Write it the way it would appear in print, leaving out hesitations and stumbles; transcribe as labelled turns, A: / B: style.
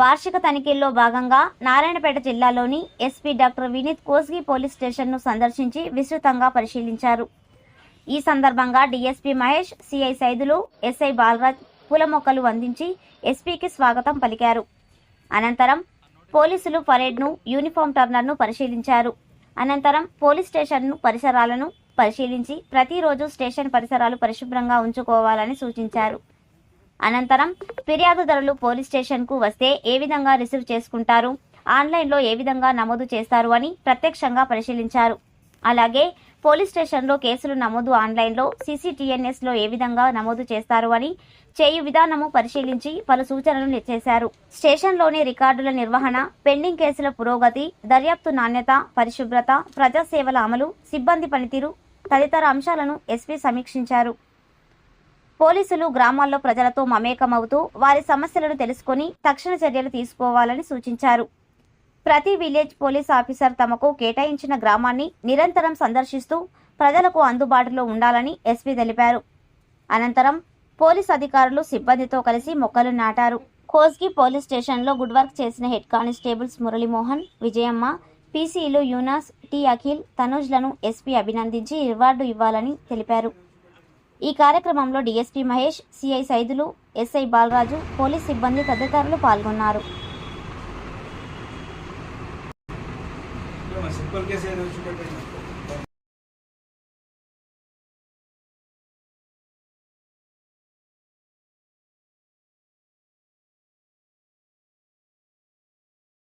A: వార్షిక తనిఖీల్లో భాగంగా నారాయణపేట జిల్లాలోని SP doctor Vineeth Kosgi police స్టేషన్ను సందర్శించి విస్తృతంగా పరిశీలించారు. ఈ సందర్భంగా DSP Mahesh, CI Saidulu, SI Balaraj పూల మొక్కలు అందించి ఎస్పీకి స్వాగతం పలికారు. అనంతరం పోలీసులు పరేడ్ను, యూనిఫామ్ టర్నర్ను పరిశీలించారు. అనంతరం పోలీస్ స్టేషన్ను పరిసరాలను పరిశీలించి ప్రతిరోజు స్టేషన్ పరిసరాలు పరిశుభ్రంగా ఉంచుకోవాలని సూచించారు. అనంతరం ఫిర్యాదుదారులు పోలీస్ స్టేషన్కు వస్తే ఏ విధంగా రిసీవ్ చేసుకుంటారు, ఆన్లైన్లో ఏ విధంగా నమోదు చేస్తారు అని ప్రత్యక్షంగా పరిశీలించారు. అలాగే పోలీస్ స్టేషన్లో కేసులు నమోదు ఆన్లైన్లో CCTNSలో ఏ విధంగా నమోదు చేస్తారు అని చేయు విధానము పరిశీలించి పలు సూచనలు చేశారు. స్టేషన్లోని రికార్డుల నిర్వహణ, పెండింగ్ కేసుల పురోగతి, దర్యాప్తు నాణ్యత, పరిశుభ్రత, ప్రజాసేవల అమలు, సిబ్బంది పనితీరు తదితర అంశాలను ఎస్పీ సమీక్షించారు. పోలీసులు గ్రామాల్లో ప్రజలతో మమేకమవుతూ వారి సమస్యలను తెలుసుకొని తక్షణ చర్యలు తీసుకోవాలని సూచించారు. ప్రతి విలేజ్ పోలీస్ ఆఫీసర్ తమకు కేటాయించిన గ్రామాన్ని నిరంతరం సందర్శిస్తూ ప్రజలకు అందుబాటులో ఉండాలని ఎస్పీ తెలిపారు. అనంతరం పోలీస్ అధికారులు సిబ్బందితో కలిసి మొక్కలు నాటారు. కోస్గి పోలీస్ స్టేషన్లో గుడ్ వర్క్ చేసిన హెడ్ కానిస్టేబుల్స్ మురళీమోహన్, విజయమ్మ, పీసీలు యూనాస్, టి అఖిల్, తనూజ్లను ఎస్పీ అభినందించి రివార్డు ఇవ్వాలని తెలిపారు. ఈ కార్యక్రమంలో DSP Mahesh, CI Saidulu, SI Balaraju, police సిబ్బంది తదితరులు పాల్గొన్నారు.
B: Simple case